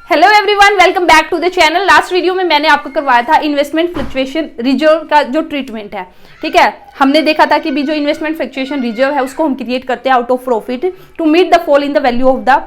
Hello everyone, welcome back to the channel. Last video में मैंने आपको करवाया था इन्वेस्टमेंट फ्लक्चुएशन रिजर्व का जो ट्रीटमेंट है। ठीक है, हमने देखा था कि भी जो इन्वेस्टमेंट फ्लक्चुएशन रिजर्व है उसको हम क्रिएट करते हैं out of profit to meet the fall in the value of the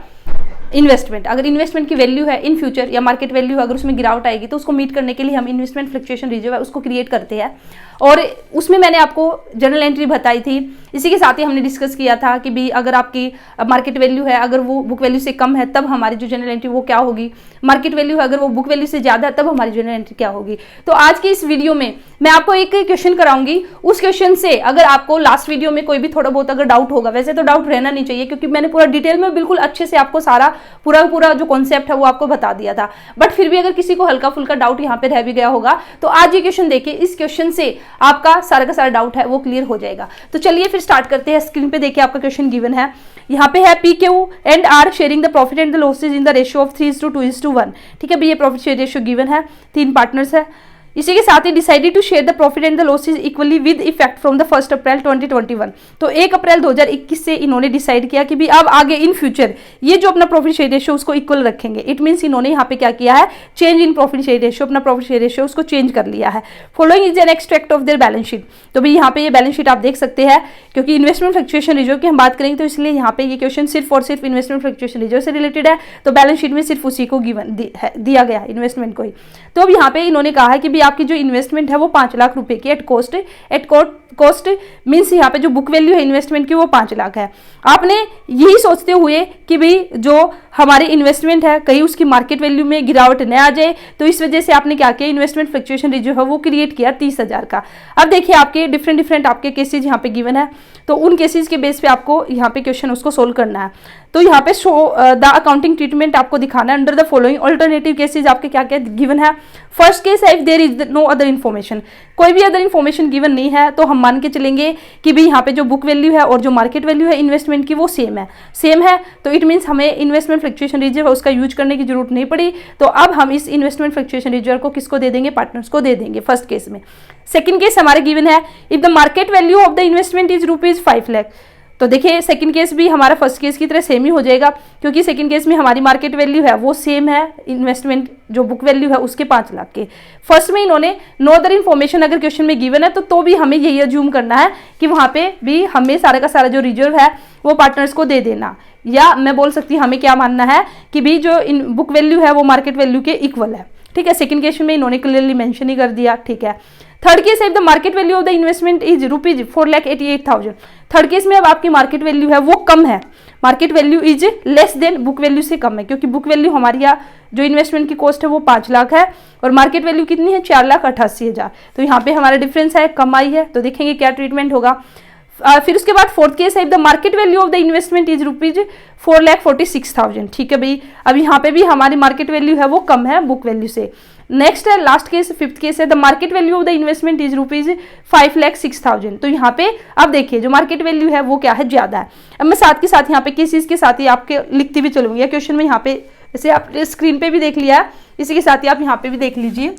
investment. अगर इन्वेस्टमेंट की वैल्यू है इन फ्यूचर या मार्केट वैल्यू है, अगर उसमें गिरावट आएगी तो उसको मीट करने के लिए हम इन्वेस्टमेंट फ्लक्चुएशन रिजर्व है उसको क्रिएट करते हैं। और उसमें मैंने आपको जर्नल एंट्री बताई थी। इसी के साथ ही हमने डिस्कस किया था कि भी अगर आपकी मार्केट वैल्यू है, अगर वो बुक वैल्यू से कम है तब हमारी जो जर्नल एंट्री वो क्या होगी, मार्केट वैल्यू है अगर वो बुक वैल्यू से ज्यादा है तब हमारी जर्नल एंट्री क्या होगी। तो आज की इस वीडियो में मैं आपको एक क्वेश्चन कराऊंगी। उस क्वेश्चन से अगर आपको लास्ट वीडियो में कोई भी थोड़ा बहुत अगर डाउट होगा, वैसे तो डाउट रहना नहीं चाहिए क्योंकि मैंने पूरा डिटेल में बिल्कुल अच्छे से आपको सारा पूरा जो कॉन्सेप्ट है वो आपको बता दिया था। बट फिर भी अगर किसी को हल्का फुल्का डाउट यहाँ पे रह भी गया होगा तो आज ये क्वेश्चन देखिए, इस क्वेश्चन से आपका सारा का सारा डाउट है वो क्लियर हो जाएगा। तो चलिए फिर स्टार्ट करते हैं। स्क्रीन पे देखिए आपका क्वेश्चन गिवन है, यहाँ पे है PQ and R sharing the profit and the losses in the ratio of 3:2:1। ठीक है भाई, ये प्रॉफिट शेयर रेशियो गिवन है, 3 पार्टनर्स है। इसी के साथ ही decided to share the profit and the losses equally with effect from the 1 April 2021। तो 1 अप्रैल 2021 से इन्होंने डिसाइड किया कि भी अब आगे इन फ्यूचर ये जो अपना प्रॉफिट शेयर रेशियो उसको इक्वल रखेंगे। इट मीन्स इन्होंने यहाँ पे क्या किया है, change in profit share ratio, अपना प्रॉफिट शेयर रेशियो उसको चेंज कर लिया है। Following is an extract of their balance sheet. तो भाई यहाँ पे ये बैलेंस शीट आप देख सकते हैं, क्योंकि इन्वेस्टमेंट फ्लक्चुएशन रिजर्व की हम बात करेंगे तो इसलिए यहाँ पे ये क्वेश्चन सिर्फ और सिर्फ इन्वेस्टमेंट फ्लक्चुएशन रिजर्व से रिलेटेड है। तो बैलेंस शीट में सिर्फ उसी को गिवन दिया गया है, इन्वेस्टमेंट को ही। तो अब यहाँ पे इन्होंने कहा है कि भी आपकी जो इन्वेस्टमेंट है वो 5 लाख रुपए की एट कॉस्ट मीन्स यहाँ पे जो बुक वैल्यू है इन्वेस्टमेंट की वो 5 लाख है। आपने यही सोचते हुए कि भाई जो हमारी इन्वेस्टमेंट है कहीं उसकी मार्केट वैल्यू में गिरावट न आ जाए, तो इस वजह से आपने क्या किया, इन्वेस्टमेंट फ्लक्चुएशन रिजर्व है वो क्रिएट किया 30,000 का। अब देखिए आपके डिफरेंट आपके केसेज यहाँ पे गिवन है, तो उन केसेज के बेस पे आपको यहाँ पे क्वेश्चन उसको सोल्व करना है। तो यहाँ पे शो द अकाउंटिंग ट्रीटमेंट आपको दिखाना है under the following alternative cases. आपके क्या क्या गिवन है। फर्स्ट केस है if there is no other information, कोई भी अदर इन्फॉर्मेशन गिवन नहीं है तो हम मान के चलेंगे कि भाई यहाँ पे जो बुक वैल्यू है और जो मार्केट वैल्यू है इन्वेस्टमेंट की वो सेम है। तो इट मीन्स हमें इन्वेस्टमेंट फ्लक्चुएशन रिजर्व है उसका यूज करने की जरूरत नहीं पड़ी। तो अब हम इस इन्वेस्टमेंट फ्लक्चुएशन रिजर्व को किसको दे देंगे, पार्टनर्स को दे देंगे फर्स्ट केस में। सेकंड केस हमारे गिवन है if the market value of the investment is ₹5 lakh. तो देखिए सेकंड केस भी हमारा फर्स्ट केस की तरह सेम ही हो जाएगा, क्योंकि सेकंड केस में हमारी मार्केट वैल्यू है वो सेम है, इन्वेस्टमेंट जो बुक वैल्यू है उसके 5 लाख के। फर्स्ट में इन्होंने नो अदर इन्फॉर्मेशन अगर क्वेश्चन में गिवन है तो भी हमें यही अज्यूम करना है कि वहां पे भी हमें सारा का सारा जो रिजर्व है वो पार्टनर्स को दे देना, या मैं बोल सकती हूँ हमें क्या मानना है कि भी जो इन बुक वैल्यू है वो मार्केट वैल्यू के इक्वल है। ठीक है, सेकंड क्वेश्चन में इन्होंने क्लियरली मेंशन ही कर दिया। ठीक है, third case if the market value of the investment is ₹4,88,000। Third case में अब आपकी मार्केट वैल्यू है वो कम है, market value is less than book value से कम है, क्योंकि बुक वैल्यू हमारी जो इन्वेस्टमेंट की कॉस्ट है वो 5 लाख है और मार्केट वैल्यू कितनी है, 4,88,000। तो यहाँ पे हमारा डिफरेंस है, कम आई है। तो देखेंगे क्या ट्रीटमेंट होगा। फिर उसके बाद फोर्थ केस है the market value of the investment is ₹4,46,000। ठीक है भाई, अब यहाँ पे भी हमारी मार्केट वैल्यू है वो कम है बुक वैल्यू से। नेक्स्ट है लास्ट केस, फिफ्थ केस है the market value of the investment is ₹5,06,000। तो यहाँ पे अब देखिए जो मार्केट वैल्यू है वो क्या है, ज्यादा है। अब मैं साथ के साथ यहाँ पे केसेस के साथ ही आपके लिखती भी चलूंगी, क्वेश्चन में यहाँ पे जैसे आप स्क्रीन पे भी देख लिया, इसी के साथ ही आप यहाँ पे भी देख लीजिए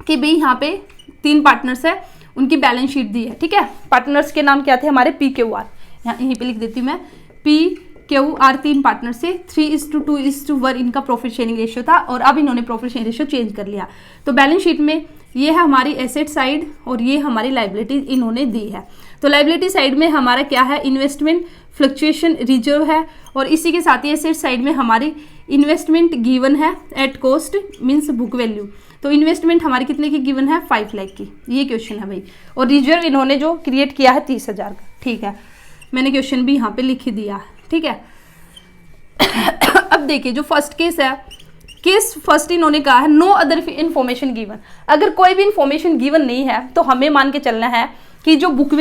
कि भाई यहाँ पे 3 पार्टनर्स है, उनकी बैलेंस शीट दी है। ठीक है, पार्टनर्स के नाम क्या थे हमारे, PQR, यहीं पे लिख देती हूँ मैं, PQR 3 पार्टनर से 3:2:1 इनका प्रॉफिट शेयरिंग रेशियो था और अब इन्होंने प्रॉफिट शेयरिंग रेशियो चेंज कर लिया। तो बैलेंस शीट में ये है हमारी एसेट साइड और ये हमारी लाइबिलिटी इन्होंने दी है। तो लाइबिलिटी साइड में हमारा क्या है, इन्वेस्टमेंट फ्लक्चुएशन रिजर्व है, और इसी के साथ ही एसेट साइड में हमारी इन्वेस्टमेंट गिवन है at cost means book value. तो इन्वेस्टमेंट हमारी कितने की गिवन है, 5 लाख की, ये क्वेश्चन है भाई। और रिजर्व इन्होंने जो क्रिएट किया है 30,000 का। ठीक है, मैंने क्वेश्चन भी यहाँ पे लिख दिया है। ठीक है, अब देखिए जो फर्स्ट केस है, केस फर्स्ट इन्होंने कहा है नो अदर इन्फॉर्मेशन गिवन। अगर कोई भी इन्फॉर्मेशन गिवन नहीं है तो हमें मान के चलना है कि जो बुक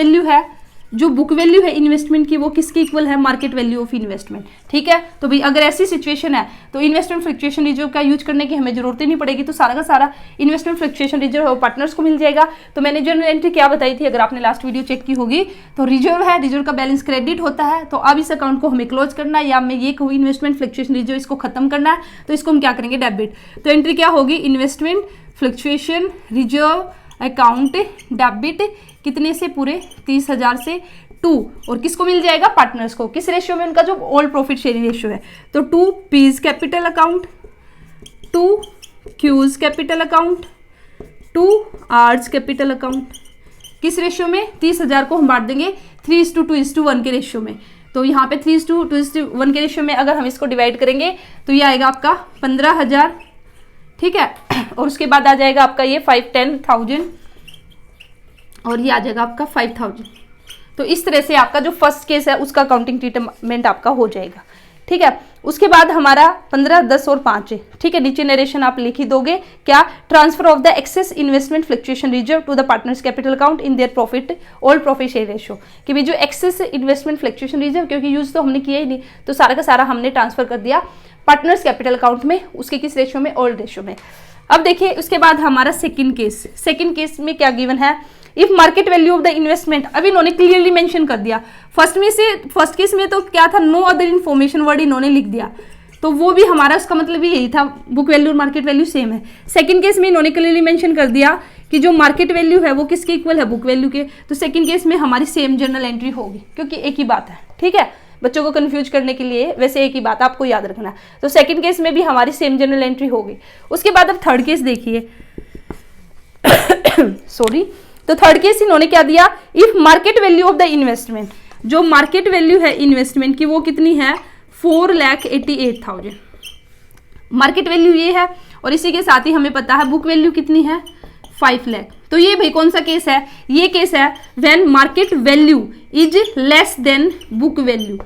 वैल्यू है इन्वेस्टमेंट की वो किसके इक्वल है, मार्केट वैल्यू ऑफ इन्वेस्टमेंट। ठीक है, तो भाई अगर ऐसी सिचुएशन है तो इन्वेस्टमेंट फ्लक्चुएशन रिजर्व का यूज करने की हमें जरूरत ही नहीं पड़ेगी, तो सारा का सारा इन्वेस्टमेंट फ्लक्चुएशन रिजर्व है पार्टनर्स को मिल जाएगा। तो मैंने जर्नल एंट्री क्या बताई थी, अगर आपने लास्ट वीडियो चेक की होगी, तो रिजर्व है, रिजर्व का बैलेंस क्रेडिट होता है। तो अब इस अकाउंट को हमें क्लोज करना है, या मैं ये कहूँ इन्वेस्टमेंट फ्लक्चुएशन रिजर्व इसको खत्म करना है, तो इसको हम क्या करेंगे, डेबिट। तो एंट्री क्या होगी, investment fluctuation reserve account debit, कितने से, पूरे 30,000 से 2, और किसको मिल जाएगा, पार्टनर्स को। किस रेशियो में, उनका जो ऑल प्रॉफिट शेयरिंग रेशियो है, तो 2 P's capital account to Q's capital account to R's capital account. किस रेशियो में? 30,000 को हम बांट देंगे 3:2:1 के रेशियो में। तो यहाँ पे 3:2:1 के रेशियो में अगर हम इसको डिवाइड करेंगे तो ये आएगा आपका 15,000, ठीक है। और उसके बाद आ जाएगा आपका ये 10,000 और ये आ जाएगा आपका 5,000। तो इस तरह से आपका जो फर्स्ट केस है उसका अकाउंटिंग ट्रीटमेंट आपका हो जाएगा, ठीक है। उसके बाद हमारा 15, 10 और 5 है, ठीक है। नीचे नरेशन आप लिख ही दोगे क्या? Transfer of the excess investment fluctuation reserve to the partners' capital account in their profit old profit share ratio. कि भी जो एक्सेस इन्वेस्टमेंट फ्लक्चुएशन रिजर्व, क्योंकि यूज तो हमने किया ही नहीं, तो सारा का सारा हमने ट्रांसफर कर दिया पार्टनर्स कैपिटल अकाउंट में, उसके किस रेशियो में? ओल्ड रेशियो में। अब देखिए उसके बाद हमारा सेकंड केस में क्या गिवन है? If market value of the investment, अभी इन्होंने क्लियरली मेंशन कर दिया। फर्स्ट केस में तो क्या था? नो अदर इन्फॉर्मेशन वर्ड इन्होंने लिख दिया, तो वो भी हमारा उसका मतलब भी यही था, बुक वैल्यू और मार्केट वैल्यू सेम है। सेकंड केस में इन्होंने क्लियरली मेंशन कर दिया कि जो मार्केट वैल्यू है वो किसके इक्वल है? बुक वैल्यू के। तो सेकंड केस में हमारी सेम जर्नल एंट्री होगी, क्योंकि एक ही बात है, ठीक है। बच्चों को कंफ्यूज करने के लिए वैसे एक ही बात आपको याद रखना है। तो सेकंड केस में भी हमारी सेम जर्नल एंट्री होगी। उसके बाद अब थर्ड केस देखिए सॉरी। तो थर्ड केस इन्होंने क्या दिया? If market value of the investment, जो मार्केट वैल्यू है इन्वेस्टमेंट की वो कितनी है? 4,88,000 मार्केट वैल्यू ये है। और इसी के साथ ही हमें पता है बुक वैल्यू कितनी है? 5 लाख। तो ये भाई कौन सा केस है? ये केस है when market value is less than book value.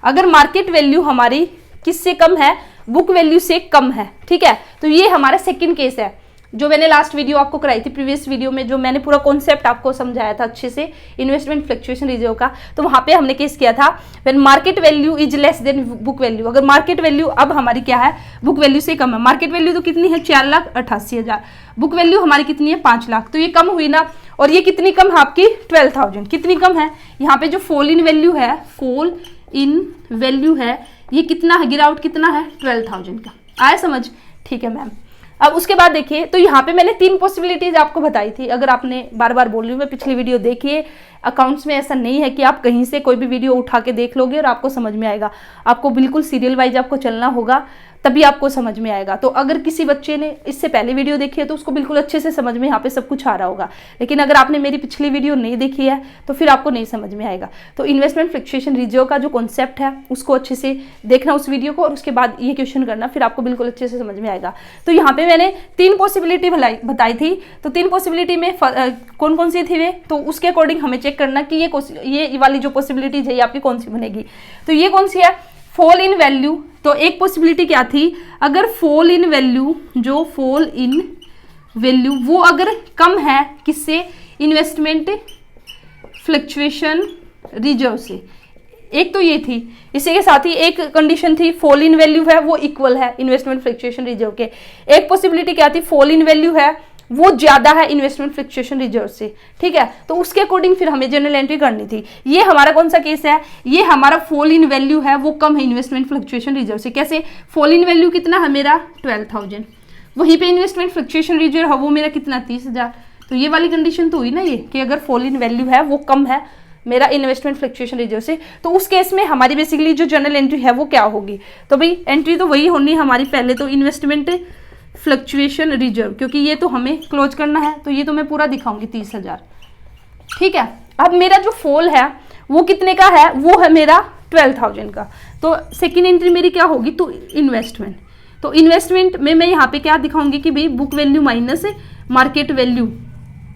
अगर मार्केट वैल्यू हमारी किससे कम है? बुक वैल्यू से कम है, ठीक है। तो ये हमारा सेकंड केस है, जो मैंने लास्ट वीडियो आपको कराई थी, प्रीवियस वीडियो में जो मैंने पूरा कॉन्सेप्ट आपको समझाया था अच्छे से इन्वेस्टमेंट फ्लक्चुएशन रिजर्व का। तो वहां पे हमने केस किया था when market value is less than book value. अगर मार्केट वैल्यू अब हमारी क्या है? बुक वैल्यू से कम है। मार्केट वैल्यू तो कितनी है? 4,88,000। बुक वैल्यू हमारी कितनी है? 5 लाख। तो ये कम हुई ना। और ये कितनी कम है आपकी? 12,000। कितनी कम है? यहाँ पे जो फॉल इन वैल्यू है, फॉल इन वैल्यू है, ये कितना है? गिरावट कितना है? 12,000 का। आया समझ? ठीक है मैम। अब उसके बाद देखिए, तो यहाँ पे मैंने 3 पॉसिबिलिटीज आपको बताई थी। अगर आपने बार बार बोल रही हूँ मैं, पिछली वीडियो देखिए। अकाउंट्स में ऐसा नहीं है कि आप कहीं से कोई भी वीडियो उठा के देख लोगे और आपको समझ में आएगा। आपको बिल्कुल सीरियल वाइज आपको चलना होगा, तभी आपको समझ में आएगा। तो अगर किसी बच्चे ने इससे पहले वीडियो देखी है तो उसको बिल्कुल अच्छे से समझ में यहाँ पे सब कुछ आ रहा होगा। लेकिन अगर आपने मेरी पिछली वीडियो नहीं देखी है तो फिर आपको नहीं समझ में आएगा। तो इन्वेस्टमेंट फ्लक्चुएशन रिजर्व का जो कॉन्सेप्ट है उसको अच्छे से देखना उस वीडियो को, और उसके बाद ये क्वेश्चन करना, फिर आपको बिल्कुल अच्छे से समझ में आएगा। तो यहाँ पे मैंने 3 पॉसिबिलिटी बताई थी। तो 3 पॉसिबिलिटी में कौन कौन सी थी वे, तो उसके अकॉर्डिंग हमें चेक करना कि ये वाली जो पॉसिबिलिटीज है ये आपकी कौन सी बनेगी। तो ये कौन सी है? Fall in value. तो एक पॉसिबिलिटी क्या थी? अगर फॉल इन वैल्यू, जो फॉल इन वैल्यू वो अगर कम है किससे? इन्वेस्टमेंट फ्लक्चुएशन रिजर्व से। एक तो ये थी। इसी के साथ ही एक कंडीशन थी, फॉल इन वैल्यू है वो इक्वल है इन्वेस्टमेंट फ्लक्चुएशन रिजर्व के। एक पॉसिबिलिटी क्या थी? फॉल इन वैल्यू है वो ज्यादा है इन्वेस्टमेंट फ्लक्चुएशन रिजर्व से, ठीक है। तो उसके अकॉर्डिंग फिर हमें जनरल एंट्री करनी थी। ये हमारा कौन सा केस है? ये हमारा फॉल इन वैल्यू है वो कम है इन्वेस्टमेंट फ्लक्चुएशन रिजर्व से। कैसे? फॉल इन वैल्यू कितना है मेरा? 12,000। वहीं पे इन्वेस्टमेंट फ्लक्चुएशन रिजर्व है वो मेरा कितना? 30,000। तो ये वाली कंडीशन तो हुई ना ये, कि अगर फॉल इन वैल्यू है वो कम है मेरा इन्वेस्टमेंट फ्लक्चुएशन रिजर्व से, तो उस केस में हमारी बेसिकली जो जनरल एंट्री है वो क्या होगी? तो भाई एंट्री तो वही होनी है हमारी, पहले तो इन्वेस्टमेंट फ्लक्चुएशन रिजर्व, क्योंकि ये तो हमें क्लोज करना है। तो ये तो मैं पूरा दिखाऊंगी 30,000, ठीक है। अब मेरा जो फॉल है वो कितने का है? वो है मेरा 12,000 का। तो सेकेंड एंट्री मेरी क्या होगी? तो इन्वेस्टमेंट। तो इन्वेस्टमेंट में मैं यहाँ पे क्या दिखाऊंगी कि भाई book value minus market value.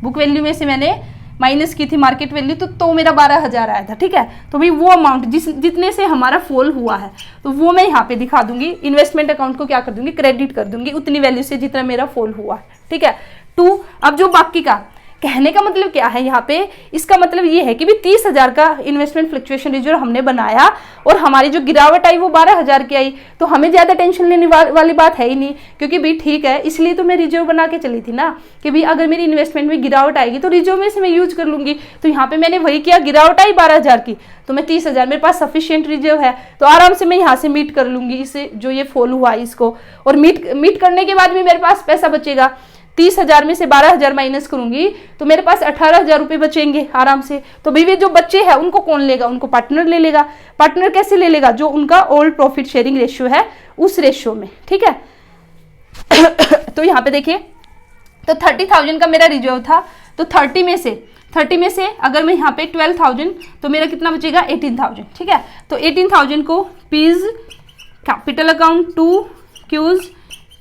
Book value में से मैंने माइनस की थी मार्केट वैल्यू, तो मेरा 12,000 आया था, ठीक है। तो भाई वो अमाउंट जितने से हमारा फॉल हुआ है तो वो मैं यहाँ पे दिखा दूंगी। इन्वेस्टमेंट अकाउंट को क्या कर दूंगी? क्रेडिट कर दूंगी उतनी वैल्यू से जितना मेरा फॉल हुआ है, ठीक है। 2। अब जो बाकी का कहने का मतलब क्या है यहाँ पे? इसका मतलब ये है कि भी 30,000 का इन्वेस्टमेंट फ्लक्चुएशन रिजर्व हमने बनाया और हमारी जो गिरावट आई वो 12,000 की आई, तो हमें ज्यादा टेंशन लेने वाली बात है ही नहीं, क्योंकि भी ठीक है। इसलिए तो मैं रिजर्व बना के चली थी ना कि भी अगर मेरी इन्वेस्टमेंट में गिरावट आएगी तो रिजर्व में से मैं यूज कर लूंगी। तो यहाँ पे मैंने वही किया, गिरावट आई 12,000 की तो मैं 30,000, मेरे पास सफिशियंट रिजर्व है, तो आराम से मैं यहाँ से मीट कर लूंगी इसे, जो ये फॉल हुआ इसको। और मीट करने के बाद भी मेरे पास पैसा बचेगा। 30,000 में से 12,000 माइनस करूंगी तो मेरे पास 18,000 रुपये बचेंगे आराम से। तो भाई जो बच्चे हैं उनको कौन लेगा? उनको पार्टनर ले लेगा। पार्टनर कैसे ले लेगा? जो उनका ओल्ड प्रॉफिट शेयरिंग रेशियो है उस रेशियो में, ठीक है। तो यहाँ पे देखिए, तो 30,000 का मेरा रिजर्व था, तो 30 में से अगर मैं यहाँ पे 12,000, तो मेरा कितना बचेगा 18,000। ठीक है, तो 18,000 को P's capital account to, Q's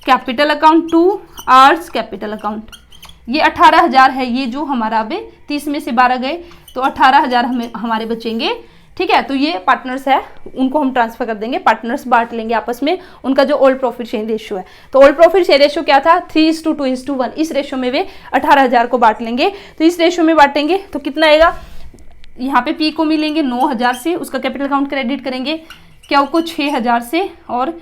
capital account to, R's capital account, ये 18,000 है। ये जो हमारा अभी 30 में से 12 गए तो 18,000 हमारे बचेंगे। ठीक है, तो ये पार्टनर्स है, उनको हम ट्रांसफर कर देंगे, पार्टनर्स बांट लेंगे आपस में उनका जो ओल्ड प्रॉफिट शेयरिंग रेशियो है। तो ओल्ड प्रॉफिट शेयरिंग रेशियो क्या था 3:2:1, इस रेशियो में वे 18,000 को बांट लेंगे। तो इस रेशियो में बांटेंगे तो कितना आएगा, यहाँ पे पी को मिलेंगे 9,000 से, उसका कैपिटल अकाउंट क्रेडिट करेंगे, क्यू को 6,000 से और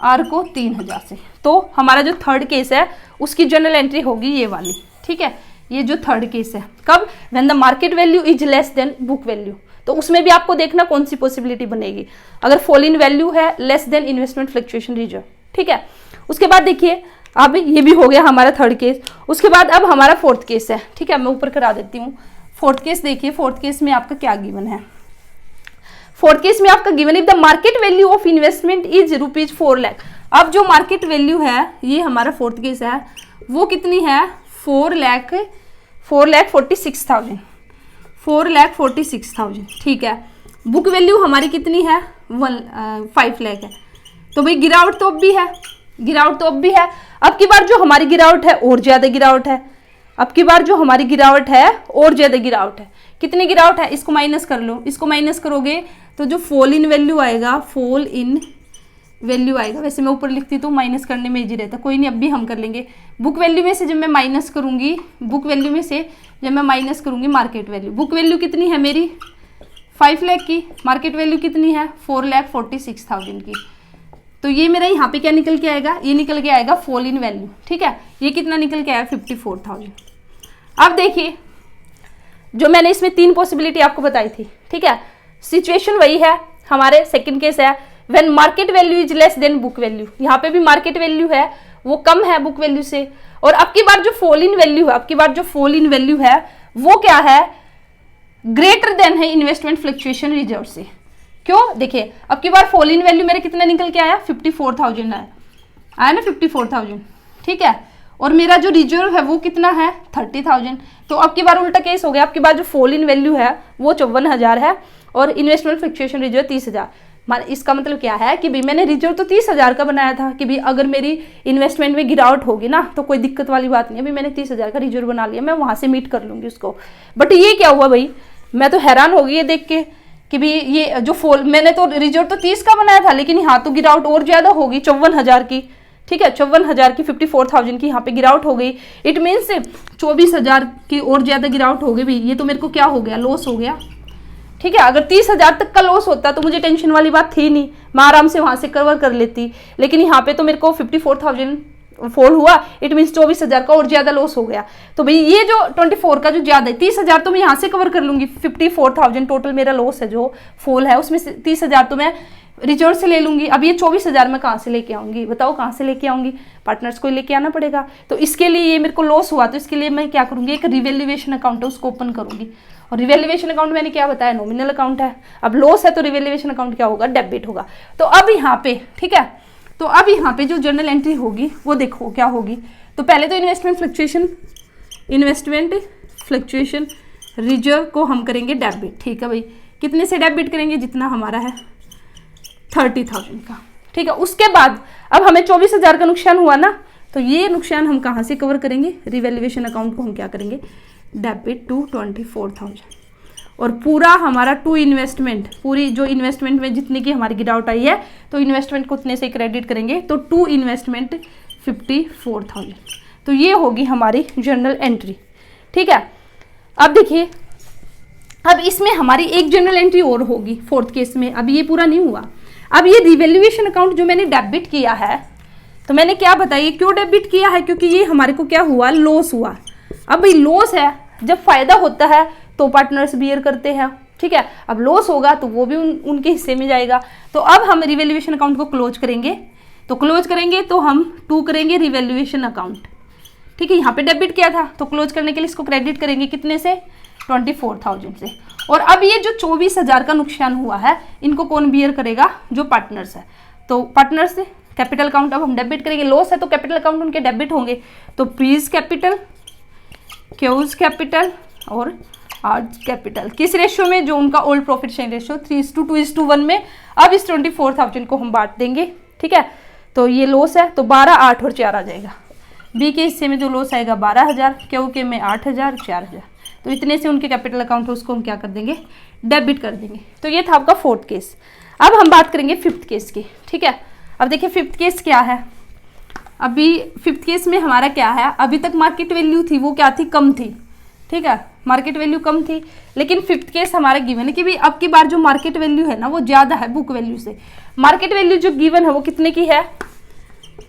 आर को 3,000 से। तो हमारा जो थर्ड केस है उसकी जनरल एंट्री होगी ये वाली। ठीक है, ये जो थर्ड केस है, कब, when the market value is less than book value. तो उसमें भी आपको देखना कौन सी पॉसिबिलिटी बनेगी, अगर फॉल इन वैल्यू है, less than investment fluctuation reserve. ठीक है, उसके बाद देखिए अब ये भी हो गया हमारा थर्ड केस। उसके बाद अब हमारा फोर्थ केस है। ठीक है, मैं ऊपर करा देती हूँ फोर्थ केस। देखिए फोर्थ केस में आपका क्या गिवन है, फोर्थ केस में आपका given if the market value of investment is ₹4 lakh. अब जो मार्केट वैल्यू है, ये हमारा फोर्थ केस है, वो कितनी है 4,46,000, 4,46,000। ठीक है, बुक वैल्यू हमारी कितनी है 5 लाख है। तो भाई गिरावट तो अब भी है, गिरावट तो अब भी है। अब की बार जो हमारी गिरावट है और ज्यादा गिरावट है, अब की बार जो हमारी गिरावट है और ज्यादा गिरावट है। कितनी गिरावट है, इसको माइनस कर लो, इसको माइनस करोगे तो जो फॉल इन वैल्यू आएगा, फॉल इन वैल्यू आएगा। वैसे मैं ऊपर लिखती तो माइनस करने में इजी रहता, कोई नहीं अब भी हम कर लेंगे। बुक वैल्यू में से जब मैं माइनस करूंगी, बुक वैल्यू में से जब मैं माइनस करूंगी मार्केट वैल्यू, बुक वैल्यू कितनी है मेरी 5 लाख की, मार्केट वैल्यू कितनी है 4,46,000 की। तो ये मेरा यहाँ पे क्या निकल के आएगा, ये निकल के आएगा फॉल इन वैल्यू। ठीक है, ये कितना निकल के आया 54,000। अब देखिए जो मैंने इसमें 3 पॉसिबिलिटी आपको बताई थी। ठीक है, सिचुएशन वही है, हमारे सेकंड केस है when market value is less than book value. यहाँ पे भी मार्केट वैल्यू है वो कम है बुक वैल्यू से। और अब की बार जो फॉल इन वैल्यू है, अब की बार जो फॉल इन वैल्यू है वो क्या है, ग्रेटर देन है इन्वेस्टमेंट फ्लक्चुएशन रिजर्व से। क्यों, देखिए अब की बार फॉल इन वैल्यू मेरे कितना निकल के आया 54,000 आया ना 54,000। ठीक है, और मेरा जो रिजर्व है वो कितना है 30,000। तो अब की बार उल्टा केस हो गया, अब की बार जो फॉल इन वैल्यू है वो 54,000 है और इन्वेस्टमेंट फ्लक्चुएशन रिजर्व 30,000। इसका मतलब क्या है कि भाई मैंने रिजर्व तो 30,000 का बनाया था कि भाई अगर मेरी इन्वेस्टमेंट में गिरावट होगी ना तो कोई दिक्कत वाली बात नहीं है, भाई मैंने 30,000 का रिजर्व बना लिया, मैं वहां से मीट कर लूंगी उसको। बट ये क्या हुआ भाई, मैं तो हैरान हो गई ये देख के कि भाई ये जो फॉल, मैंने तो रिजर्व तो 30 का बनाया था लेकिन यहाँ तो गिरावट और ज्यादा होगी 54,000 की। ठीक है, 54,000 की 54,000 की यहाँ पे गिरावट हो गई। इट मीन्स 24,000 की और ज्यादा गिरावट हो गई भाई, ये तो मेरे को क्या हो गया, लॉस हो गया। ठीक है, अगर 30,000 तक का लॉस होता तो मुझे टेंशन वाली बात थी नहीं, मैं आराम से वहां से कवर कर लेती। लेकिन यहाँ पे तो मेरे को 54,000 फॉल हुआ, इट मीन्स 24,000 का और ज्यादा लॉस हो गया। तो भाई ये जो 24 का जो ज्यादा है 30,000 तो मैं यहाँ से कवर कर लूंगी, 54,000 टोटल मेरा लॉस है जो फॉल है, उसमें से 30,000 तो मैं रिजर्व से ले लूंगी। अब ये 24,000 मैं कहाँ से लेके आऊंगी, बताओ कहाँ से लेके आऊंगी, पार्टनर्स को लेके आना पड़ेगा। तो इसके लिए ये मेरे को लॉस हुआ तो इसके लिए मैं क्या करूंगी, एक रिवैल्यूएशन अकाउंट है उसको ओपन करूंगी। और रिवैल्यूएशन अकाउंट मैंने क्या बताया, नॉमिनल अकाउंट है। अब लॉस है तो रिवैल्यूएशन अकाउंट क्या होगा, डेबिट होगा। तो अब यहाँ पे ठीक है, तो अब यहाँ पे जो जर्नल एंट्री होगी वो देखो क्या होगी। तो पहले तो इन्वेस्टमेंट फ्लक्चुएशन रिजर्व को हम करेंगे डेबिट। ठीक है भाई, कितने से डेबिट करेंगे, जितना हमारा है 30,000 का। ठीक है, उसके बाद अब हमें 24,000 का नुकसान हुआ ना, तो ये नुकसान हम कहाँ से कवर करेंगे, रिवैल्यूएशन अकाउंट को हम क्या करेंगे, डेबिट टू 24,000। और पूरा हमारा टू इन्वेस्टमेंट, पूरी जो इन्वेस्टमेंट में जितनी की हमारी गिरावट आई है तो इन्वेस्टमेंट को उतने से क्रेडिट करेंगे, तो टू इन्वेस्टमेंट 54,000। तो ये होगी हमारी जर्नल एंट्री। ठीक है, अब देखिए अब इसमें हमारी एक जर्नल एंट्री और होगी फोर्थ केस में। अब ये पूरा नहीं हुआ, अब ये रिवैल्यूएशन अकाउंट जो मैंने डेबिट किया है, तो मैंने क्या बताइए क्यों डेबिट किया है, क्योंकि ये हमारे को क्या हुआ, लॉस हुआ। अब भाई लॉस है, जब फायदा होता है तो पार्टनर्स बियर करते हैं। ठीक है, अब लॉस होगा तो वो भी उनके हिस्से में जाएगा। तो अब हम रिवैल्यूएशन अकाउंट को क्लोज करेंगे, तो क्लोज करेंगे तो हम 2 करेंगे रिवैल्यूएशन अकाउंट। ठीक है, यहाँ पे डेबिट किया था तो क्लोज करने के लिए इसको क्रेडिट करेंगे कितने से, 24,000 से। और अब ये जो 24,000 का नुकसान हुआ है इनको कौन बियर करेगा, जो पार्टनर्स है। तो पार्टनर्स कैपिटल अकाउंट अब हम डेबिट करेंगे, लॉस है तो कैपिटल अकाउंट उनके डेबिट होंगे। तो पीज कैपिटल, क्यूज कैपिटल और आर्स कैपिटल किस रेशियो में, जो उनका ओल्ड प्रॉफिट शेयरिंग रेशियो 3:2:1 में। अब इस 24,000 को हम बांट देंगे, ठीक है। तो ये लॉस है तो 12, 8 और 4 आ जाएगा। बी के हिस्से में जो लॉस आएगा 12,000, क्यू के में 8,000, 4,000। तो इतने से उनके कैपिटल अकाउंट है उसको हम क्या कर देंगे, डेबिट कर देंगे। तो ये था आपका फोर्थ केस। अब हम बात करेंगे फिफ्थ केस की, ठीक है। अब देखिए फिफ्थ केस क्या है। अभी फिफ्थ केस में हमारा क्या है, अभी तक मार्केट वैल्यू थी वो क्या थी, कम थी, ठीक है, मार्केट वैल्यू कम थी। लेकिन फिफ्थ केस हमारा गिवन है कि भाई अब की बार जो मार्केट वैल्यू है ना वो ज़्यादा है बुक वैल्यू से। मार्केट वैल्यू जो गिवन है वो कितने की है,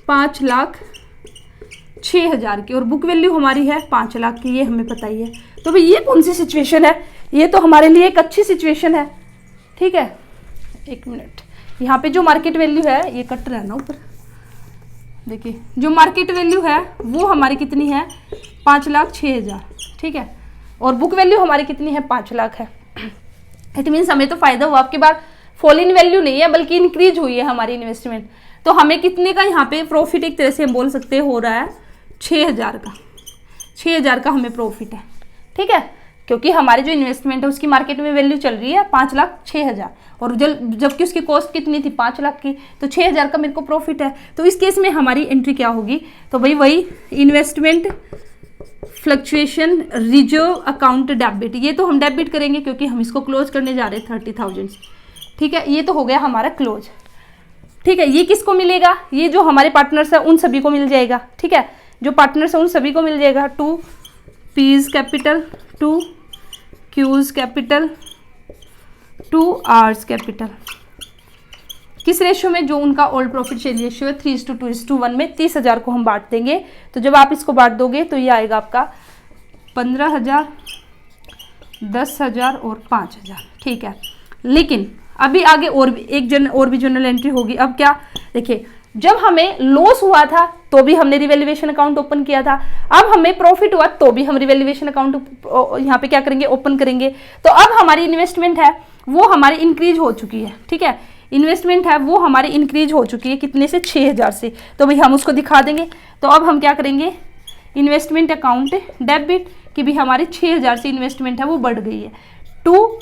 5,06,000 की, और बुक वैल्यू हमारी है 5 लाख की, ये हमें पता ही है। तो भाई ये कौन सी सिचुएशन है, ये तो हमारे लिए एक अच्छी सिचुएशन है, ठीक है। एक मिनट, यहाँ पे जो मार्केट वैल्यू है, ये कट रहा है ना ऊपर, देखिए जो मार्केट वैल्यू है वो हमारी कितनी है, 5,06,000, ठीक है, और बुक वैल्यू हमारी कितनी है, 5 लाख है। इट मीन्स हमें तो फायदा हुआ, आपके बार फॉल इन वैल्यू नहीं है बल्कि इंक्रीज हुई है हमारी इन्वेस्टमेंट। तो हमें कितने का यहाँ पे प्रॉफिट एक तरह से हम बोल सकते हैं हो रहा है 6,000 का, 6,000 का हमें प्रॉफिट है, ठीक है, क्योंकि हमारी जो इन्वेस्टमेंट है उसकी मार्केट में वैल्यू चल रही है 5,06,000, और जबकि उसकी कॉस्ट कितनी थी 5 लाख की, तो 6,000 का मेरे को प्रॉफिट है। तो इस केस में हमारी एंट्री क्या होगी, तो भाई वही investment fluctuation reserve account debit, ये तो हम डेबिट करेंगे क्योंकि हम इसको क्लोज करने जा रहे हैं 30,000, ठीक है। ये तो हो गया हमारा क्लोज, ठीक है। ये किसको मिलेगा, ये जो हमारे पार्टनर्स है उन सभी को मिल जाएगा, ठीक है, जो पार्टनर्स है उन सभी को मिल जाएगा। 2 P's capital, 2 Q's capital, 2 R's capital, किस रेशियो में, जो उनका ओल्ड प्रॉफिट शेयरिंग रेशियो है 3:2:1 में। 30,000 को हम बांट देंगे, तो जब आप इसको बांट दोगे तो ये आएगा आपका 15,000, 10,000 और 5,000, ठीक है। लेकिन अभी आगे और भी जनरल एंट्री होगी। अब क्या, देखिए जब हमें लॉस हुआ था तो भी हमने रिवैल्यूएशन अकाउंट ओपन किया था, अब हमें प्रॉफिट हुआ तो भी हम रिवैल्यूएशन अकाउंट यहाँ पे क्या करेंगे, ओपन करेंगे। तो अब हमारी इन्वेस्टमेंट है वो हमारी इंक्रीज हो चुकी है, ठीक है, इन्वेस्टमेंट है वो हमारी इंक्रीज हो चुकी है, कितने से, 6,000 से। तो भाई हम उसको दिखा देंगे। तो अब हम क्या करेंगे, इन्वेस्टमेंट अकाउंट डेबिट कि भी हमारी 6,000 से इन्वेस्टमेंट है वो बढ़ गई है, टू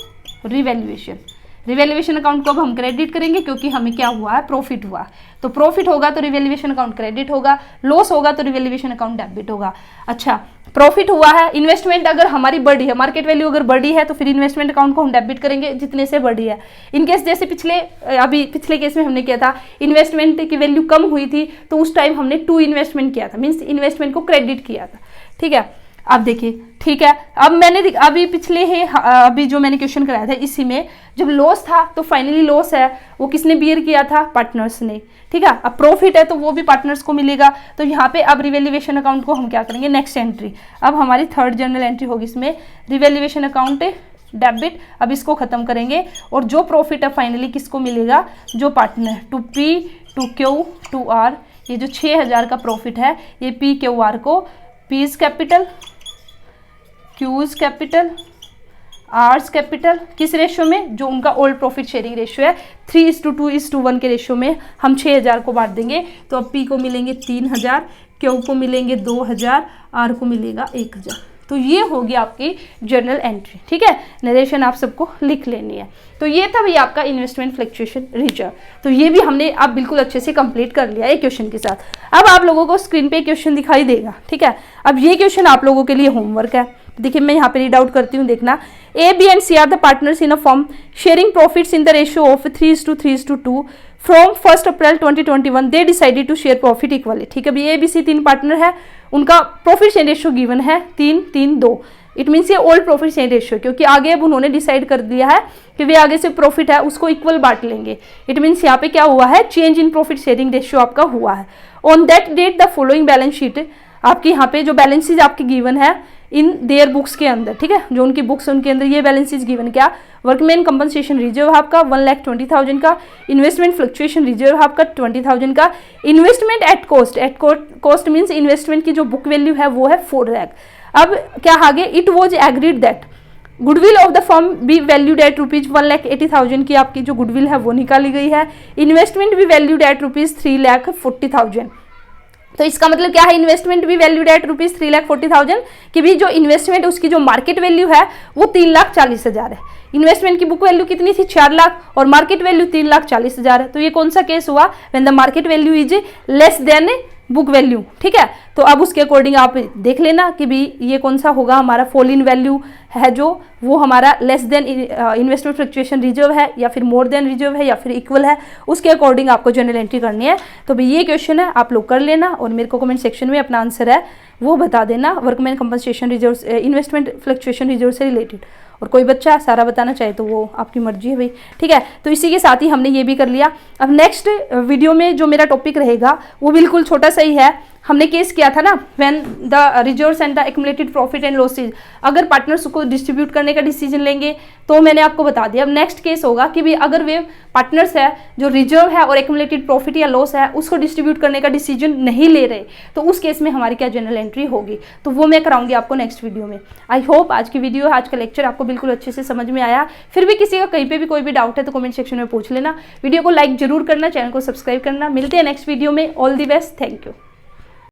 रिवैल्यूएशन अकाउंट को अब हम क्रेडिट करेंगे क्योंकि हमें क्या हुआ है, प्रॉफिट हुआ। तो प्रॉफिट होगा तो रिवैल्यूएशन अकाउंट क्रेडिट होगा, लॉस होगा तो रिवैल्यूएशन अकाउंट डेबिट होगा। अच्छा, प्रॉफिट हुआ है, इन्वेस्टमेंट अगर हमारी बढ़ी है, मार्केट वैल्यू अगर बढ़ी है तो फिर इन्वेस्टमेंट अकाउंट को हम डेबिट करेंगे जितने से बढ़ी है। इनकेस जैसे पिछले केस में हमने किया था, इन्वेस्टमेंट की वैल्यू कम हुई थी तो उस टाइम हमने 2 इन्वेस्टमेंट किया था, मीन्स इन्वेस्टमेंट को क्रेडिट किया था, ठीक है। अब देखिए, ठीक है, अब मैंने अभी जो मैंने क्वेश्चन कराया था इसी में जब लॉस था तो फाइनली लॉस है वो किसने बियर किया था, पार्टनर्स ने, ठीक है। अब प्रॉफिट है तो वो भी पार्टनर्स को मिलेगा। तो यहाँ पे अब रिवैल्यूएशन अकाउंट को हम क्या करेंगे, नेक्स्ट एंट्री, अब हमारी थर्ड जनरल एंट्री होगी इसमें, रिवैल्यूएशन अकाउंट डेबिट। अब इसको खत्म करेंगे और जो प्रॉफिट है फाइनली किसको मिलेगा, जो पार्टनर, 2P 2Q 2R, ये जो 6,000 का प्रॉफिट है ये PQR को P's capital, Q's capital, R's capital किस रेशियो में, जो उनका ओल्ड प्रॉफिट शेयरिंग रेशियो है 3:2:1 के रेशियो में हम 6,000 को बांट देंगे। तो अब पी को मिलेंगे 3,000, क्यू को मिलेंगे 2,000, आर को मिलेगा 1,000। तो ये होगी आपकी जर्नल एंट्री, ठीक है। नरेशन आप सबको लिख लेनी है। तो ये था भैया आपका इन्वेस्टमेंट फ्लक्चुएशन रिजर्व। तो ये भी हमने आप बिल्कुल अच्छे से कंप्लीट कर लिया है क्वेश्चन के साथ। अब आप लोगों को स्क्रीन पे क्वेश्चन दिखाई देगा, ठीक है। अब ये क्वेश्चन आप लोगों के लिए होमवर्क है। देखिए मैं यहाँ पे रीड आउट करती हूँ, देखना। A, B and C are the partners in a firm sharing profits in the ratio of 3:3:2 from 1 April 2021 they decided to share profit equally, ठीक है। अभी ए, बी, सी 3 पार्टनर है, उनका प्रॉफिट शेयर रेशियो गिवन है 3:3:2। It means ये old profit share ratio, क्योंकि आगे अब उन्होंने डिसाइड कर दिया है कि वे आगे से प्रॉफिट है उसको इक्वल बांट लेंगे। इट मीन्स यहाँ पे क्या हुआ है, change in profit sharing ratio आपका हुआ है। On that date the following balance sheet, आपकी यहाँ पे जो बैलेंसेज आपकी गिवन है इन देयर बुक्स के अंदर, ठीक है, जो उनकी बुक्स है उनके अंदर ये बैलेंसेज गिवन, क्या, वर्कमैन कंपनसेशन रिजर्व आपका 1,20,000 का, इन्वेस्टमेंट फ्लक्चुएशन रिजर्व आपका 20,000 का, investment at cost means investment की जो बुक वैल्यू है वो है 4 लाख। अब क्या आगे, it was agreed that goodwill of the firm be valued at ₹1,80,000 की आपकी जो गुडविल है वो निकाली गई है। इन्वेस्टमेंट भी वैल्यूड एट ₹3,40,000। तो इसका मतलब क्या है, इन्वेस्टमेंट भी वैल्यूड एट ₹3,40,000 कि भी जो इन्वेस्टमेंट उसकी जो मार्केट वैल्यू है वो 3,40,000 है। इन्वेस्टमेंट की बुक वैल्यू कितनी थी, 4 लाख, और मार्केट वैल्यू 3,40,000 है। तो ये कौन सा केस हुआ, when the market value is less than book value. ठीक है, तो अब उसके अकॉर्डिंग आप देख लेना कि भी ये कौन सा होगा हमारा फॉल इन वैल्यू है, जो वो हमारा less than investment fluctuation reserve है, या फिर मोर देन रिजर्व है, या फिर इक्वल है। उसके अकॉर्डिंग आपको जनरल एंट्री करनी है। तो भाई ये क्वेश्चन है, आप लोग कर लेना और मेरे को कमेंट सेक्शन में अपना आंसर है वो बता देना, workman compensation reserve, investment fluctuation reserve से रिलेटेड। और कोई बच्चा सारा बताना चाहे तो वो आपकी मर्जी है भाई। ठीक है, तो इसी के साथ ही हमने ये भी कर लिया। अब नेक्स्ट वीडियो में जो मेरा टॉपिक रहेगा वो बिल्कुल छोटा सा ही है। हमने केस किया था ना, when the reserves and the accumulated profit and losses, अगर पार्टनर्स को डिस्ट्रीब्यूट करने का डिसीजन लेंगे तो मैंने आपको बता दिया। अब नेक्स्ट केस होगा कि भी अगर वे पार्टनर्स है जो रिजर्व है और एक्युमुलेटेड प्रॉफिट या लॉस है उसको डिस्ट्रीब्यूट करने का डिसीजन नहीं ले रहे, तो उस केस में हमारी क्या जनरल एंट्री होगी, तो वो मैं कराऊंगी आपको नेक्स्ट वीडियो में। आई होप आज की वीडियो, आज का लेक्चर आपको बिल्कुल अच्छे से समझ में आया। फिर भी किसी का कहीं पे भी कोई भी डाउट है तो कमेंट सेक्शन में पूछ लेना। वीडियो को लाइक जरूर करना, चैनल को सब्सक्राइब करना। मिलते हैं नेक्स्ट वीडियो में। All the best, thank you.